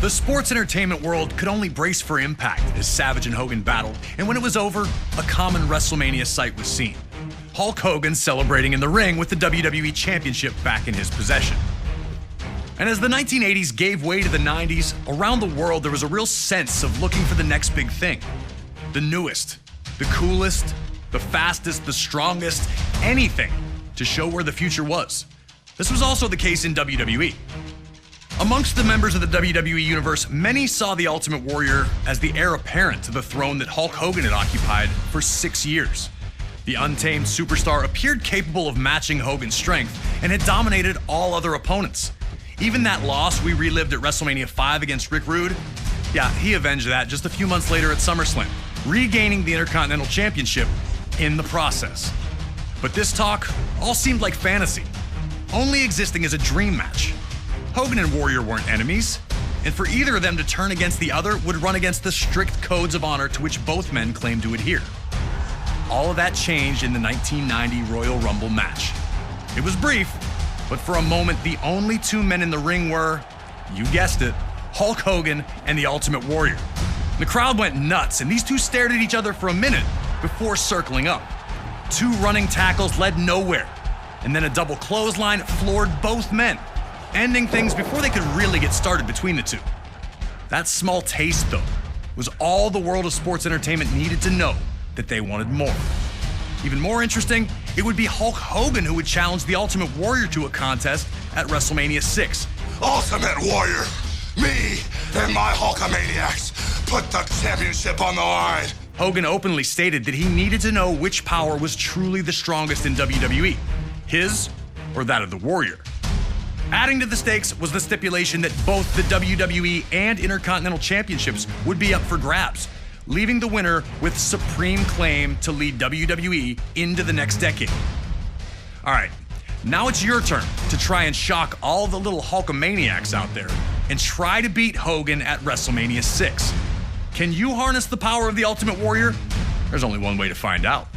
The sports entertainment world could only brace for impact as Savage and Hogan battled, and when it was over, a common WrestleMania sight was seen. Hulk Hogan celebrating in the ring with the WWE Championship back in his possession. And as the 1980s gave way to the 90s, around the world there was a real sense of looking for the next big thing. The newest, the coolest, the fastest, the strongest, anything to show where the future was. This was also the case in WWE. Amongst the members of the WWE Universe, many saw the Ultimate Warrior as the heir apparent to the throne that Hulk Hogan had occupied for 6 years. The untamed superstar appeared capable of matching Hogan's strength and had dominated all other opponents. Even that loss we relived at WrestleMania 5 against Rick Rude, he avenged that just a few months later at SummerSlam, regaining the Intercontinental Championship in the process. But this talk all seemed like fantasy, only existing as a dream match. Hogan and Warrior weren't enemies, and for either of them to turn against the other would run against the strict codes of honor to which both men claimed to adhere. All of that changed in the 1990 Royal Rumble match. It was brief, but for a moment the only two men in the ring were, you guessed it, Hulk Hogan and the Ultimate Warrior. The crowd went nuts, and these two stared at each other for a minute before circling up. Two running tackles led nowhere, and then a double clothesline floored both men, ending things before they could really get started between the two. That small taste, though, was all the world of sports entertainment needed to know that they wanted more. Even more interesting, it would be Hulk Hogan who would challenge the Ultimate Warrior to a contest at WrestleMania 6. Ultimate Warrior, me and my Hulkamaniacs put the championship on the line. Hogan openly stated that he needed to know which power was truly the strongest in WWE, his or that of the Warrior. Adding to the stakes was the stipulation that both the WWE and Intercontinental Championships would be up for grabs, leaving the winner with supreme claim to lead WWE into the next decade. All right, now it's your turn to try and shock all the little Hulkamaniacs out there and try to beat Hogan at WrestleMania 6. Can you harness the power of the Ultimate Warrior? There's only one way to find out.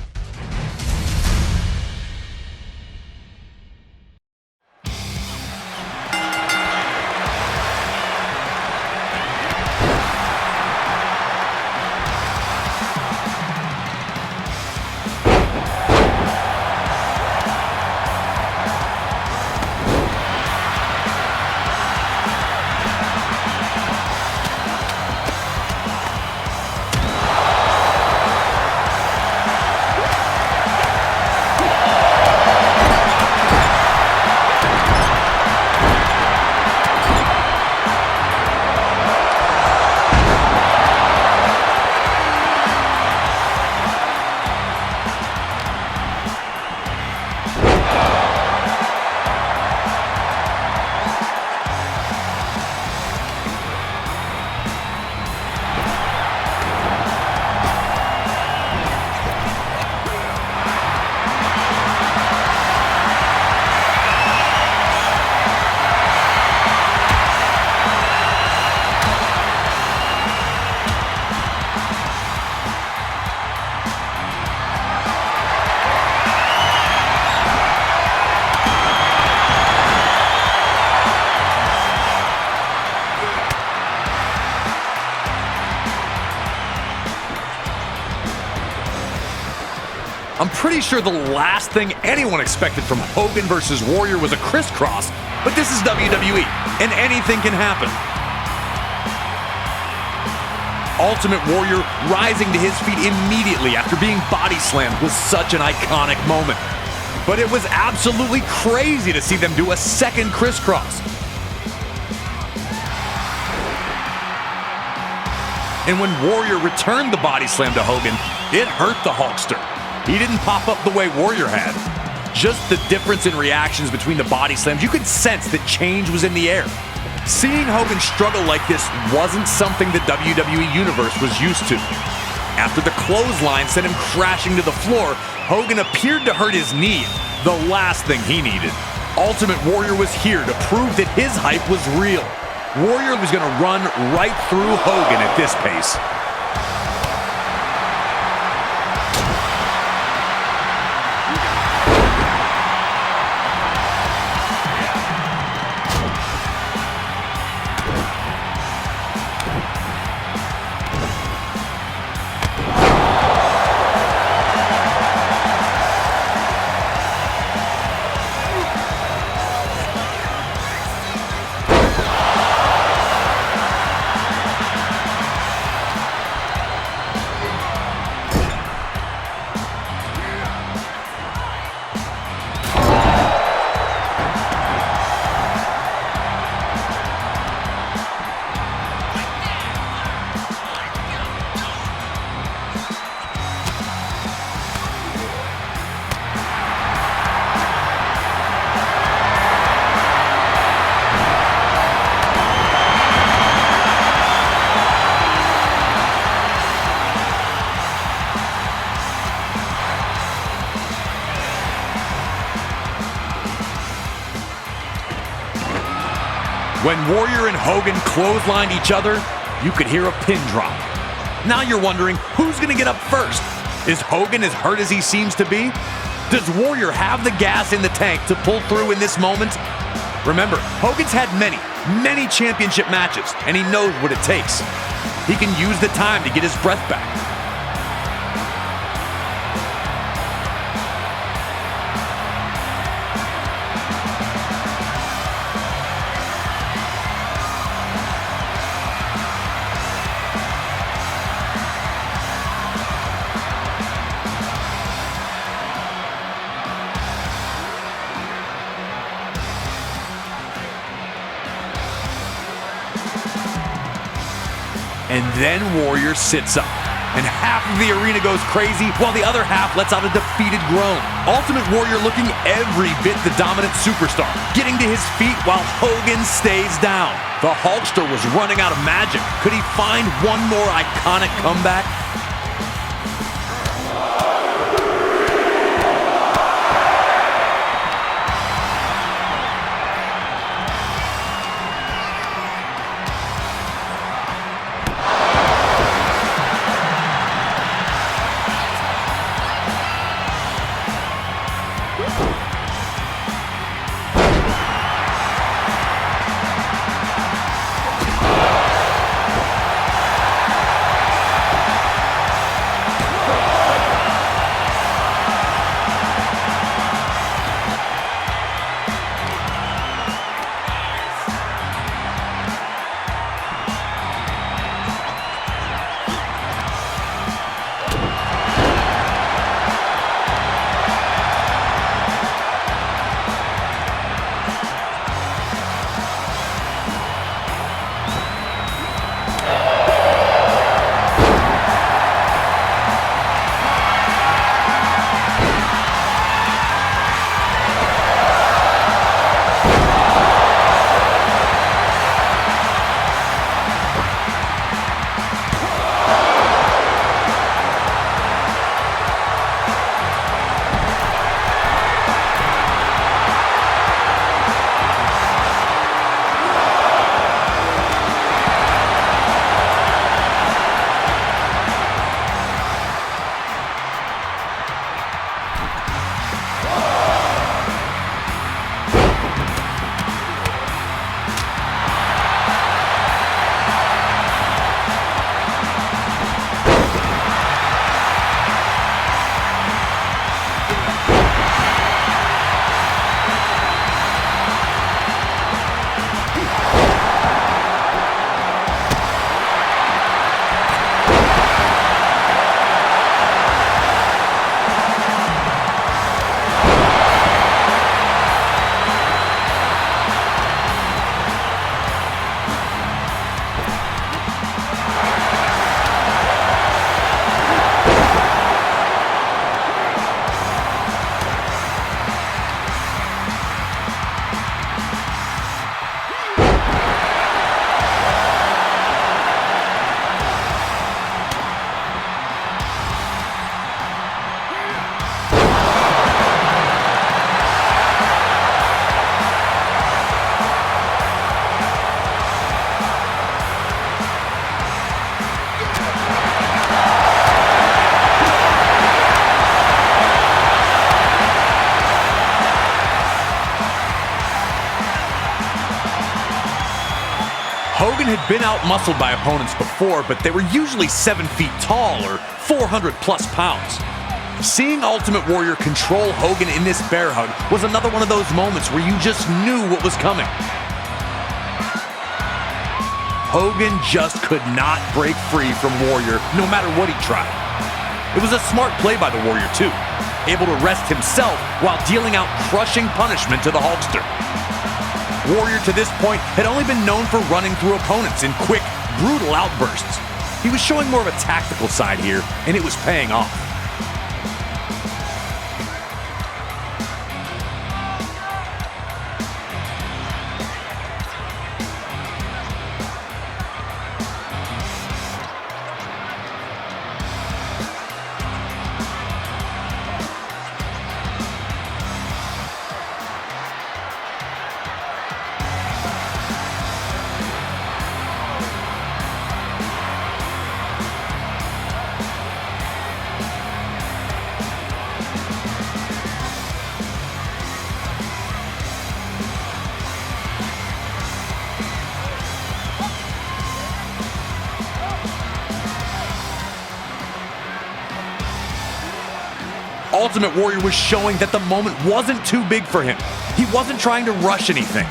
I'm pretty sure the last thing anyone expected from Hogan versus Warrior was a crisscross, but this is WWE, and anything can happen. Ultimate Warrior rising to his feet immediately after being body slammed was such an iconic moment. But it was absolutely crazy to see them do a second crisscross. And when Warrior returned the body slam to Hogan, it hurt the Hulkster. He didn't pop up the way Warrior had. Just the difference in reactions between the body slams, you could sense that change was in the air. Seeing Hogan struggle like this wasn't something the WWE Universe was used to. After the clothesline sent him crashing to the floor, Hogan appeared to hurt his knee, the last thing he needed. Ultimate Warrior was here to prove that his hype was real. Warrior was going to run right through Hogan at this pace. When Warrior and Hogan clotheslined each other, you could hear a pin drop. Now you're wondering, who's gonna get up first? Is Hogan as hurt as he seems to be? Does Warrior have the gas in the tank to pull through in this moment? Remember, Hogan's had many championship matches, and he knows what it takes. He can use the time to get his breath back. And then Warrior sits up, and half of the arena goes crazy while the other half lets out a defeated groan. Ultimate Warrior looking every bit the dominant superstar, getting to his feet while Hogan stays down. The Hulkster was running out of magic. Could he find one more iconic comeback? Hogan had been out-muscled by opponents before, but they were usually 7 feet tall or 400 plus pounds. Seeing Ultimate Warrior control Hogan in this bear hug was another one of those moments where you just knew what was coming. Hogan just could not break free from Warrior no matter what he tried. It was a smart play by the Warrior too, able to rest himself while dealing out crushing punishment to the Hulkster. Warrior to this point had only been known for running through opponents in quick, brutal outbursts. He was showing more of a tactical side here, and it was paying off. Ultimate Warrior was showing that the moment wasn't too big for him. He wasn't trying to rush anything.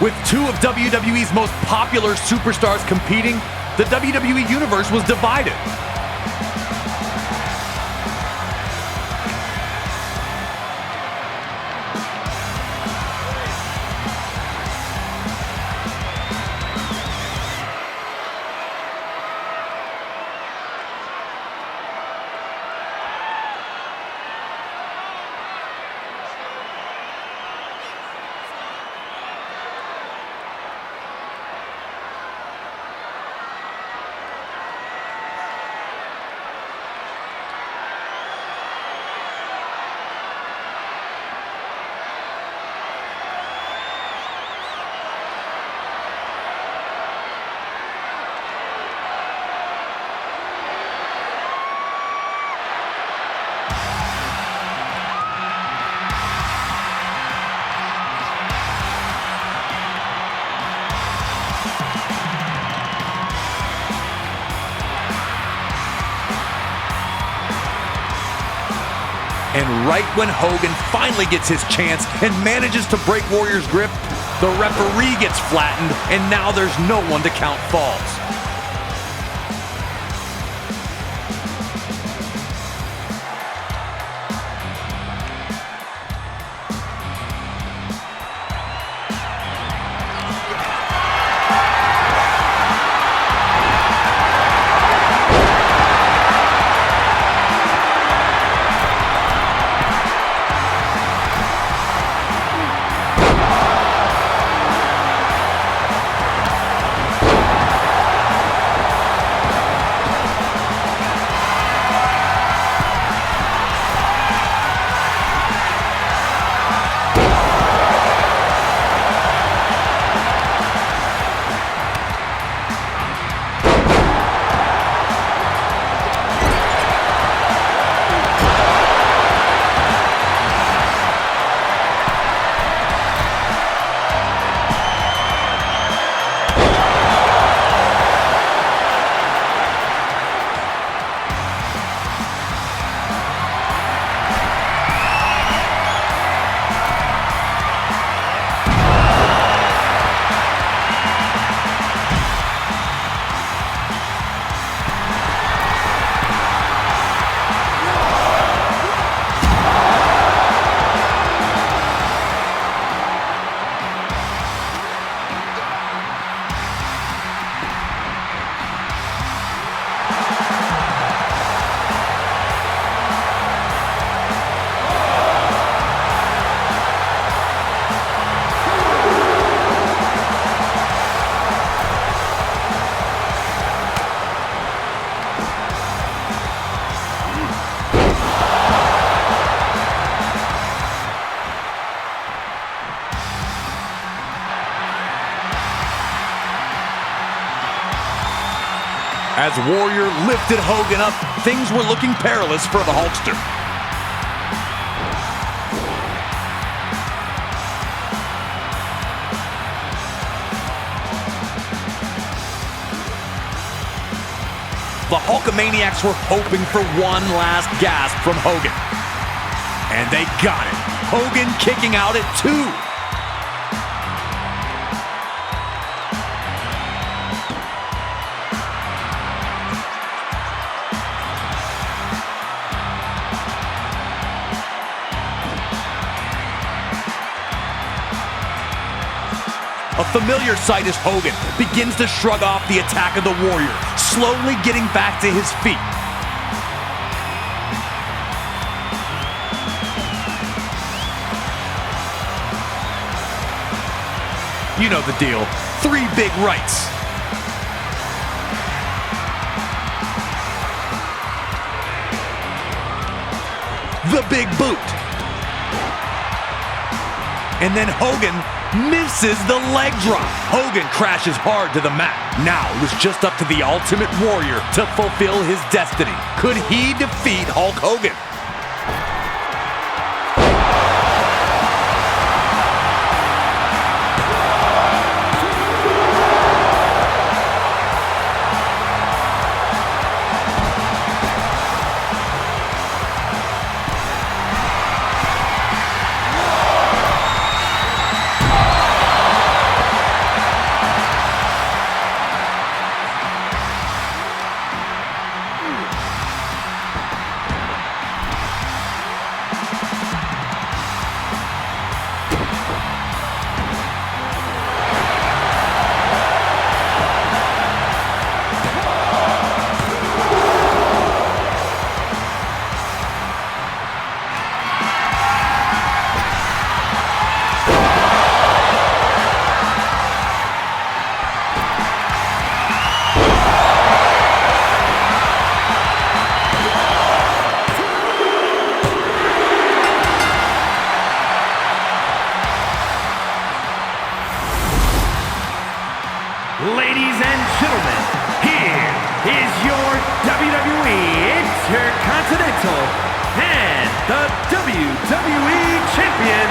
With two of WWE's most popular superstars competing, the WWE Universe was divided. And right when Hogan finally gets his chance and manages to break Warrior's grip, the referee gets flattened, and now there's no one to count falls. As Warrior lifted Hogan up, things were looking perilous for the Hulkster. The Hulkamaniacs were hoping for one last gasp from Hogan. And they got it. Hogan kicking out at 2. A familiar sight as Hogan begins to shrug off the attack of the Warrior, slowly getting back to his feet. You know the deal. 3 big rights. The big boot. And then Hogan misses the leg drop. Hogan crashes hard to the mat. Now it was just up to the Ultimate Warrior to fulfill his destiny. Could he defeat Hulk Hogan? and gentlemen, here is your WWE Intercontinental and the WWE Champion,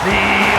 The